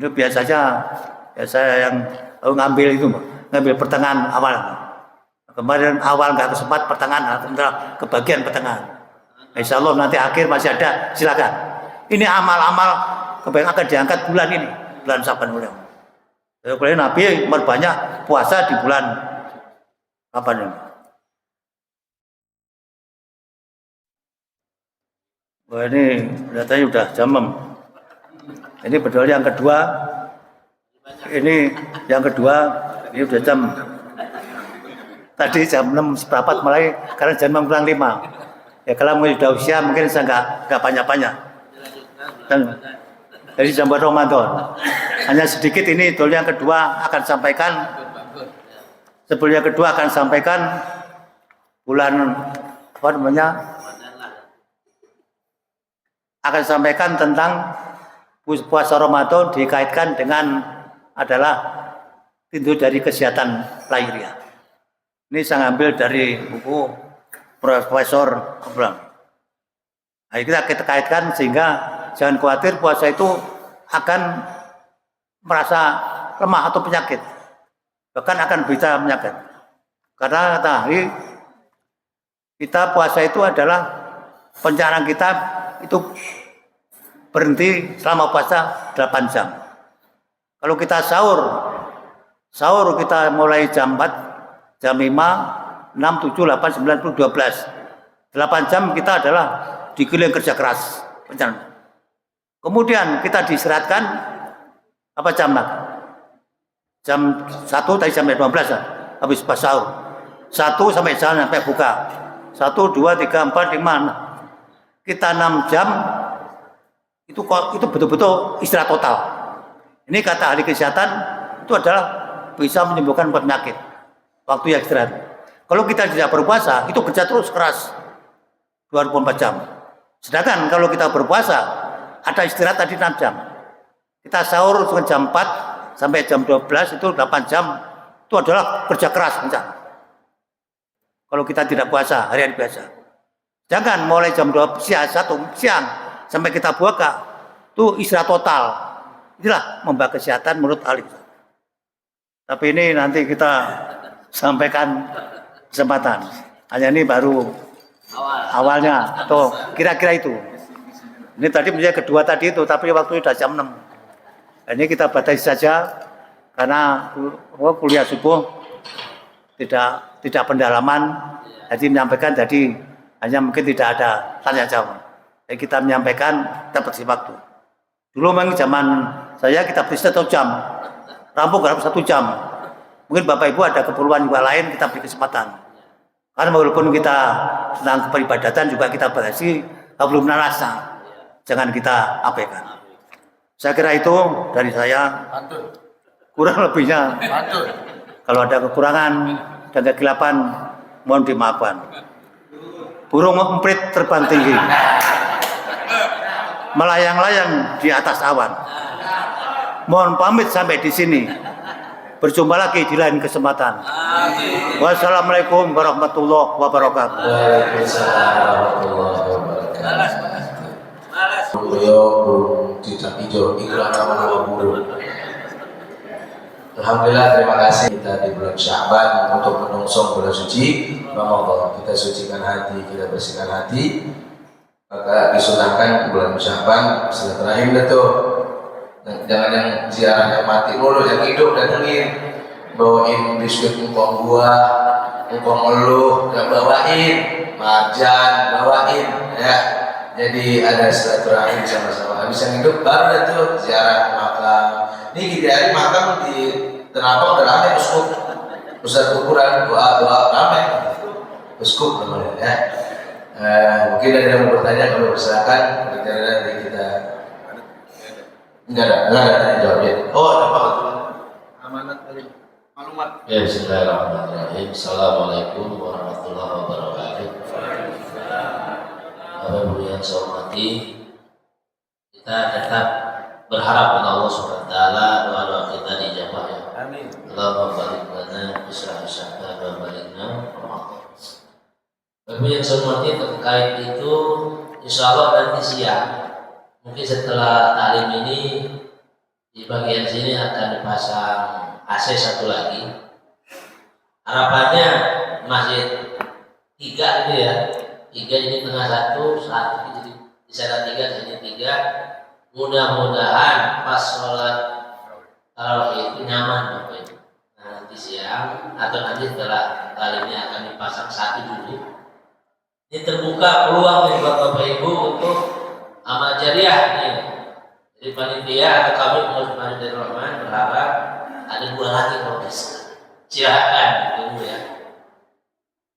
[SPEAKER 1] Itu biasanya ya saya yang ngambil itu, ngambil pertengahan awal. Kemarin awal nggak kesempat, pertengahan, kebagian pertengahan. Insya Allah nanti akhir masih ada, silakan. Ini amal-amal kebaikan akan diangkat bulan ini, bulan Syaban mulai. Jadi Nabi memperbanyak puasa di bulan Syaban ini. Wah ini datanya udah jam 6. Ini betul yang kedua. Ini yang kedua. Ini udah jam. Tadi jam 6 seperempat mulai, karena jam 6 kurang 5. Ya kalau sudah usia mungkin saya nggak banyak-banyak. Dan dari jam Ramadan. Hanya sedikit ini dulu yang kedua akan sampaikan. Sebelum yang kedua akan sampaikan bulan apa namanya? Akan sampaikan tentang puasa Ramadan dikaitkan dengan adalah pintu dari kesehatan lahiriah. Ini saya ambil dari buku Profesor Abraham. Nah, kita kaitkan sehingga jangan khawatir puasa itu akan merasa lemah atau penyakit. Bahkan akan bisa penyakit. Karena tadi kita puasa itu adalah pencernaan kita itu berhenti selama puasa 8 jam. Kalau kita sahur kita mulai jam 4, jam 5, 6, 7, 8, 9, 10, 12. 8 jam kita adalah digiling kerja keras. Kemudian kita diistirahatkan apa jam? Jam 1 tadi sampai 12 ya, habis pas sahur. 1 sampai jalan sampai buka. 1, 2, 3, 4, 5. Kita 6 jam itu betul-betul istirahat total. Ini kata ahli kesehatan itu adalah bisa menyembuhkan penyakit. Waktu yang istirahat. Kalau kita tidak berpuasa, itu kerja terus keras 24 jam. Sedangkan kalau kita berpuasa, ada istirahat tadi 6 jam. Kita sahur jam 4 sampai jam 12 itu 8 jam. Itu adalah kerja keras. Kalau kita tidak puasa, harian biasa. Jangan mulai jam 12 siang sampai kita buka, itu istirahat total. Inilah membahas kesehatan menurut ahli. Tapi ini nanti kita sampaikan kesempatan. Hanya ini baru awalnya atau kira-kira itu. Ini tadi menjadi kedua tadi itu, tapi waktu sudah jam 6. Ini kita batasi saja karena kuliah subuh tidak pendalaman. Jadi menyampaikan jadi hanya mungkin tidak ada tanya jawab. Jadi kita menyampaikan dapat si waktu. Dulu memang zaman saya kita beri 1 jam, rampung dalam 1 jam. Mungkin Bapak Ibu ada keperluan juga lain, kita beri kesempatan. Karena walaupun kita tentang peribadatan juga kita batasi, belum narasa. Jangan kita abaikan. Saya kira itu dari saya. Kurang lebihnya. Kalau ada kekurangan dan kegelapan, mohon dimaafkan. Burung emprit terbang tinggi, melayang-layang di atas awan. Mohon pamit sampai di sini. Berjumpa lagi di lain kesempatan. Wassalamualaikum warahmatullahi wabarakatuh.
[SPEAKER 3] Waalaikumsalam warahmatullahi wabarakatuh. Beliau belum tidak hijau, iklan nama burung. Alhamdulillah, terima kasih kita di bulan Sya'ban untuk menyongsong bulan suci Ramadan. Kita sucikan hati, kita bersihkan hati. Maka disunahkan bulan Sya'ban silaturahim itu. Jangan yang ziarahnya mati mulu, yang hidup datengin, bawain biskuit engkong buah, engkong eluh, yang bawain marjan, bawain ya. Jadi ada silaturahim sama-sama. Habis yang hidup baru itu ziarah makam. Ini di hari makam di Tenabang udah ramai uskup, pusat ukuran doa ramai uskup namanya ya. Mungkin ada yang mau bertanya, kalau silakan kita enggak ada tanya jawabnya. Oh, ada apa? Amanat kali maklumat. Ya, bismillahirrahmanirrahim. Assalamualaikum warahmatullahi wabarakatuh. Bapak Ibu yang saya hormati, kita tetap berharap pada Allah Subhanahu wa taala doa-doa kita dijawab ya. Amin. Allahumma barik lana fi syahri wa balikna Ramadan. Bapak Ibu yang saya hormati, terkait itu insyaallah nanti siang, mungkin setelah taklim ini di bagian sini akan dipasang AC satu lagi. Harapannya masjid 3 ini ya. 3 ini tengah satu jadi di sana 3, di sini 3. Mudah-mudahan pas sholat tarawih itu nyaman Bapak Ibu. Nah, nanti siang atau nanti setelah kali ini akan dipasang 1 dulu. Ini terbuka peluang nih buat Bapak Ibu untuk amal jariah nih. Jadi panitia atau kami pengurus Masjidil Rahman berharap ada 2 lagi kalau bisa. Silakan ditunggu ya.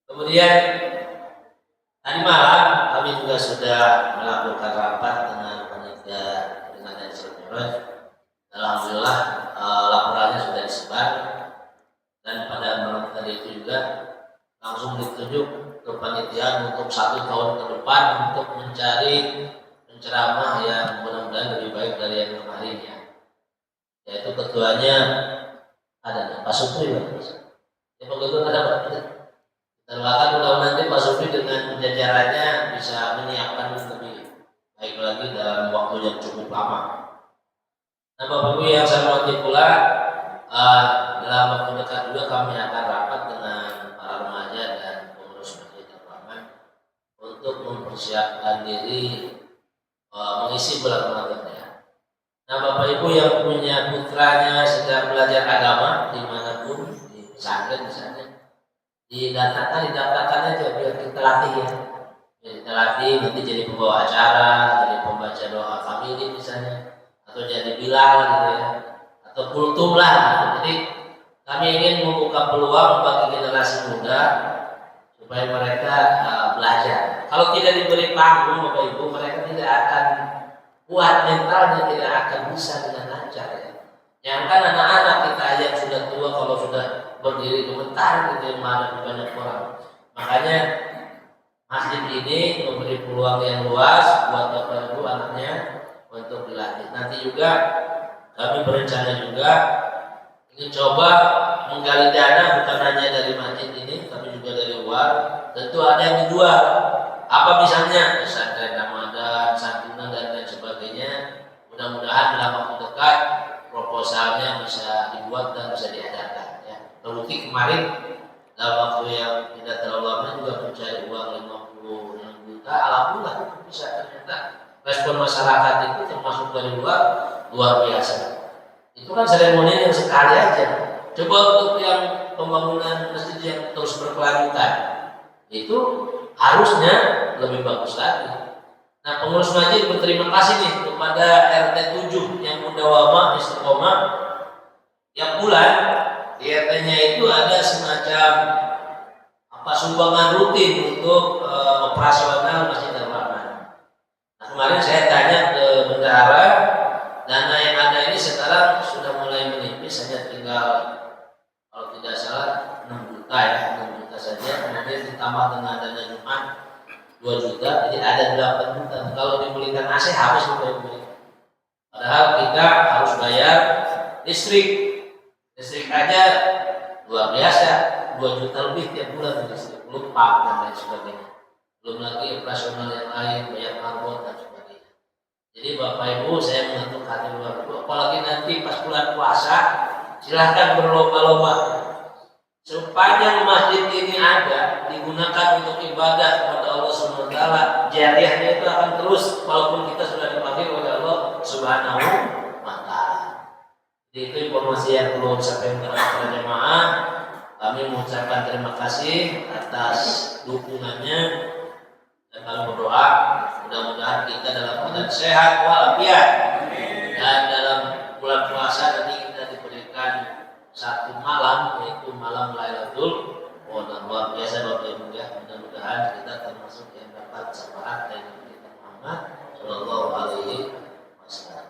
[SPEAKER 3] Kemudian Tadi malam kami juga sudah melakukan rapat dengan panitia peringatan Isra Mi'raj. Alhamdulillah laporannya sudah disebar dan pada malam tadi itu juga langsung ditunjuk ke panitia untuk 1 tahun ke depan untuk mencari penceramah yang mudah-mudahan lebih baik dari yang kemarin ya. Yaitu ketuanya ada Pak Supri ya. Ya Pak Ketua ada Pak. Dan bahkan mudah-mudahan nanti Pak Supri dengan jajarannya bisa menyiapkan lebih baik lagi dalam waktu yang cukup lama. Nah Bapak Ibu yang saya hormati pula, dalam waktu dekat juga kami akan rapat dengan para remaja dan pengurus masjid Ar-Rahman untuk mempersiapkan diri mengisi bulan Ramadan ya. Nah Bapak Ibu yang punya putranya sedang belajar agama dimanapun, di pesantren misalnya, didaftarkan aja biar kita latih ya. Kita latih nanti jadi pembawa acara, jadi pembaca doa famili misalnya, atau jadi bilal gitu ya, atau kultum lah gitu. Jadi kami ingin membuka peluang bagi generasi muda supaya mereka belajar. Kalau tidak diberi panggung Bapak Ibu, mereka tidak akan kuat mentalnya, tidak akan bisa dengan lancar ya. Jangankan anak-anak kita yang sudah tua, kalau sudah berdiri gemetar gitu menghadapi banyak orang. Makanya masjid ini memberi peluang yang luas buat Bapak Ibu anaknya untuk dilatih. Nanti juga kami berencana juga ingin coba menggali dana bukan hanya dari masjid ini, tapi juga dari luar. Tentu ada yang dijual. Apa misalnya pesantren Ramadan, santunan dan lain sebagainya. Mudah-mudahan dalam waktu dekat proposalnya bisa dibuat dan bisa diajarkan. Terbukti kemarin dalam waktu yang tidak terlalu lama juga mencari uang 56 juta. Alhamdulillah bisa, ternyata respon masyarakat itu termasuk dari luar biasa. Itu kan seremoni yang sekali aja. Coba untuk yang pembangunan masjid yang terus berkelanjutan, itu harusnya lebih bagus lagi. Nah pengurus masjid berterima kasih nih kepada RT 7 yang mudawamah istiqomah tiap bulan. Di RT-nya itu ada semacam sumbangan rutin untuk operasional Masjid Ar-Rahman. Nah, kemarin saya tanya ke bendahara, dana yang ada ini sekarang sudah mulai menipis, hanya tinggal kalau tidak salah 6 juta ya, 6 juta saja. Kemudian ditambah dengan dana Jumat 2 juta, jadi ada 8 juta. Kalau dibelikan AC habis juga beli. Padahal kita harus bayar listrik. Listrik aja luar biasa, 2 juta lebih tiap bulan listrik, belum pak dan lain sebagainya. Belum lagi operasional yang lain, bayar marbot dan sebagainya. Jadi Bapak Ibu saya mengetuk hati luar biasa, apalagi nanti pas bulan puasa, silahkan berlomba-lomba. Sepanjang masjid ini ada, digunakan untuk ibadah kepada Allah Subhanahu wa taala, jariahnya itu akan terus walaupun kita sudah dipanggil oleh Allah Subhanahu wa taala. Itu informasi yang perlu disampaikan kepada jemaah. Kami mengucapkan terima kasih atas dukungannya dan kami berdoa mudah-mudahan kita dalam keadaan sehat walafiat dan dalam bulan puasa nanti kita diberikan satu malam, yaitu malam Lailatul Qadar. Luar biasa Bapak Ibu ya. Mudah-mudahan kita termasuk yang dapat syafaat dari Nabi Muhammad Shallallahu Alaihi Wasallam.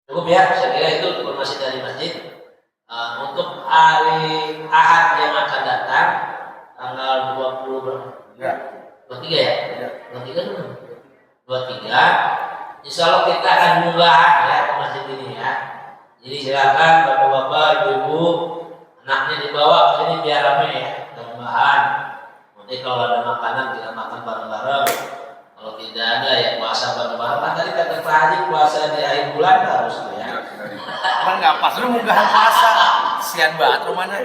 [SPEAKER 3] Cukup ya, saya kira itu informasi dari masjid. Untuk hari Ahad yang akan datang tanggal 20 berapa? Ya. 23 ya? Ya. 23 dulu. 23. Insya Allah kita akan munggahan ya ke masjid ini ya. Jadi silakan bapak-bapak, ibu-ibu, anaknya dibawa ke sini biar ramai ya, munggahan. Nanti kalau ada makanan kita makan bareng-bareng. Kalau tidak ada ya puasa bareng-bareng. Kan tadi kata Pak Haji puasa di akhir bulan harus tuh ya.
[SPEAKER 2] Kan nggak pas lu munggahan puasa, sian banget rumahnya.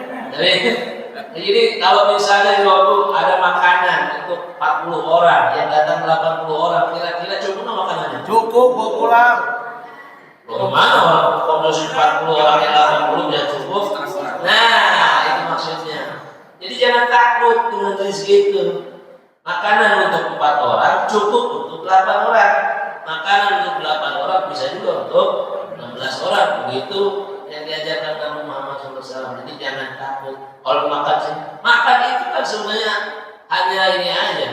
[SPEAKER 3] Jadi kalau misalnya di waktu ada makanan untuk 40 orang, yang datang 80 orang, kira-kira cukup nggak makanannya?
[SPEAKER 2] Cukup, bawa pulang.
[SPEAKER 3] Bagaimana kondisi 40 orang yang 80 ya cukup? Nah, itu maksudnya. Jadi jangan takut dengan rezeki itu. Makanan untuk 4 orang cukup untuk 8 orang. Makanan untuk 8 orang bisa juga untuk 16 orang. Begitu yang diajarkan Nabi Muhammad SAW. Jadi jangan takut. Kalau makan sih, makan itu kan sebenarnya hanya ini aja,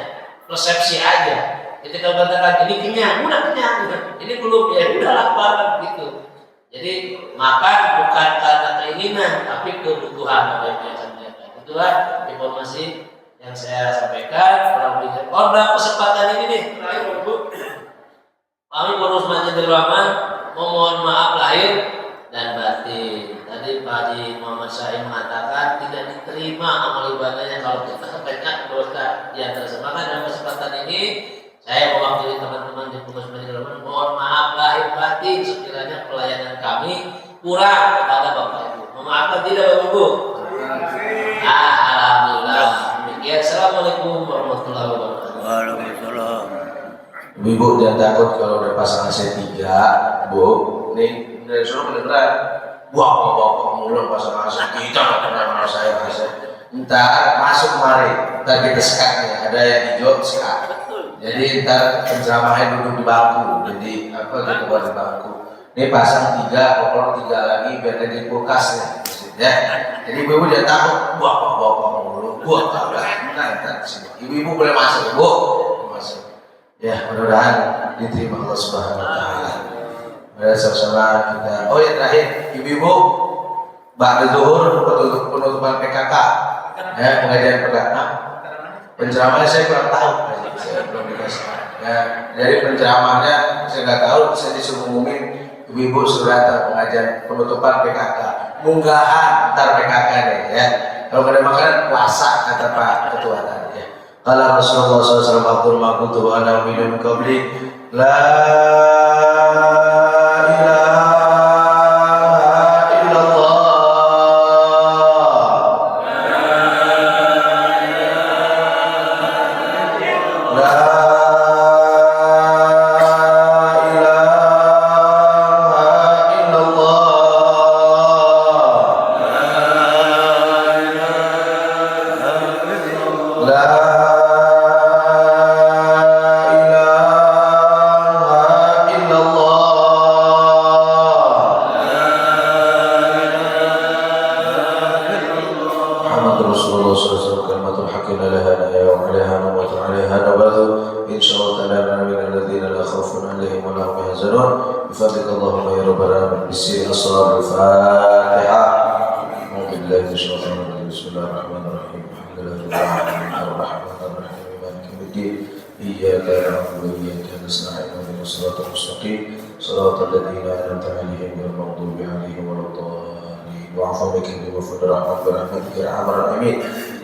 [SPEAKER 3] persepsi aja. Ketika katakan ini kenyang, udah kenyang, ini belum, ya udah lapar gitu. Jadi makan bukan karena keinginan, tapi kebutuhan. Itulah informasi yang saya sampaikan. Pada kesempatan ini nih, terakhir Bu, kami Pengurus Masjidil Rahman memohon maaf lahir dan batin. Tadi Pak Haji Muhammad Syahid mengatakan tidak diterima amal ibadahnya kalau kita banyak dosa yang tersebut. Dalam kesempatan ini saya mewakili teman-teman di Pengurus Masjidil Rahman mohon maaf lahir batin sekiranya pelayanan kami kurang kepada Bapak Ibu. Memaafkan tidak Bapak Ibu? Alhamdulillah. Demikian. Assalamualaikum warahmatullahi wabarakatuh.
[SPEAKER 1] Waalaikumsalam.
[SPEAKER 2] Ibu jangan takut kalau udah pasangan saya 3, Bu. Nih dari suruh beneran. Bapak mulu pasangan saya kita nggak pernah kenal saya. Ntar masuk kemari, ntar kita sekat nih. Ada yang hijau sekat. Jadi ntar penceramahnya duduk di bangku. Jadi apa gitu buat di bangku. Ini pasang 3, koper 3 lagi biar jadi kulkas nih. Ya. Jadi ibu jangan takut. Bapak mulu. Gua kagak. Ntar sini. Ibu boleh masuk, Bu. Masuk. Ya, mudah-mudahan diterima Allah Subhanahu wa taala. Mari sama-sama kita. Oh ya terakhir, ibu-ibu ba'da zuhur penutupan PKK. Ya, pengajian PKK. Penceramahnya saya kurang tahu. Saya belum dikasih. Ya, dari penceramahnya saya nggak tahu, saya disuruh ngumumin ibu-ibu sudah datang pengajian penutupan PKK. Munggahan ntar PKK deh ya. Kalau nggak ada makanan puasa kata Pak Ketua tadi ya. Qala Rasulullah SAW Abdul Maqtuh wa ana minum qabli la ilaha illallah la ilaha illallah la بفضلك اللهم يا رب العالمين بالسير الصلاة الفاتحة. أعوذ بالله من الشيطان الرجيم. بسم الله الرحمن الرحيم. الحمد لله رب العالمين الرحمن الرحيم مالك يوم الدين. إياك نعبد وإياك نستعين اهدنا الصراط المستقيم صراط الذين أنعمت عليهم غير المغضوب عليهم ولا الضالين. واعف بك وفضل رحمتك برحمتك يا أرحم الراحمين.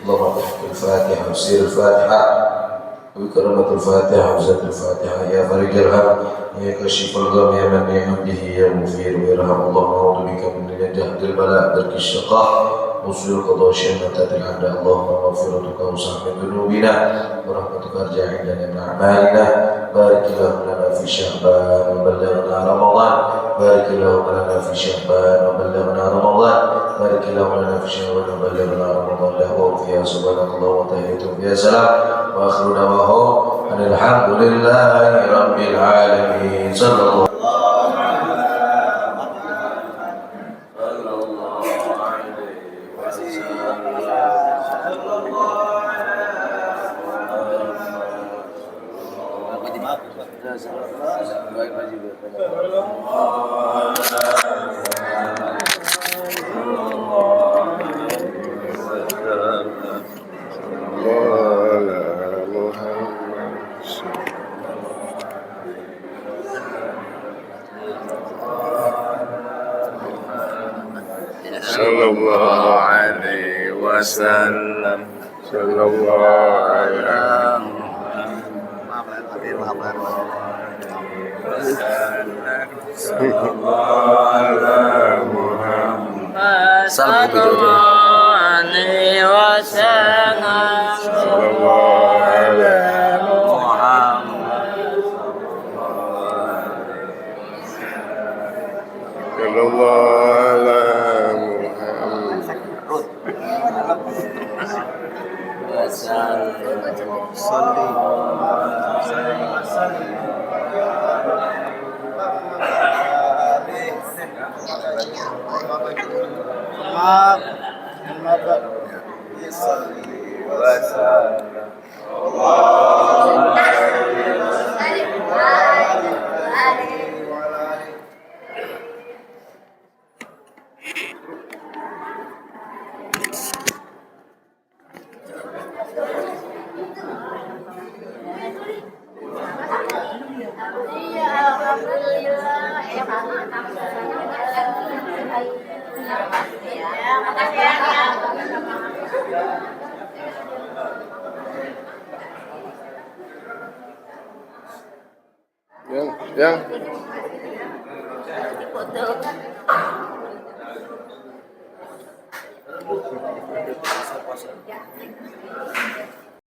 [SPEAKER 2] اللهم بحق الفاتحة وسير الفاتحة بكرامة الفاتحة وزاد الفاتحة يا فرج الهم يا كشف الغم يا من يعم به يا مغفر ويرحم الله. نعوذ بك من جهد البلاء درك الشقاء وسوء القضاء شماتة الأعداء. اللهم مغفرتك أوسع من ذنوبنا ورحمتك أرجع عندنا من أعمالنا. بارك اللهم لنا في شعبان وبلغنا رمضان. بارك اللهم لنا في شعبان وبلغنا رمضان. بارك اللهم لنا في شعبان وبلغنا رمضان. له فيها سبحانك اللهم وتحيتهم فيها سلام وآخر دعواهم أن الحمد لله رب العالمين. صلى الله
[SPEAKER 4] Sallallahu alaihi wasallam. Sallallahu alaihi
[SPEAKER 2] Maaf.
[SPEAKER 4] Yang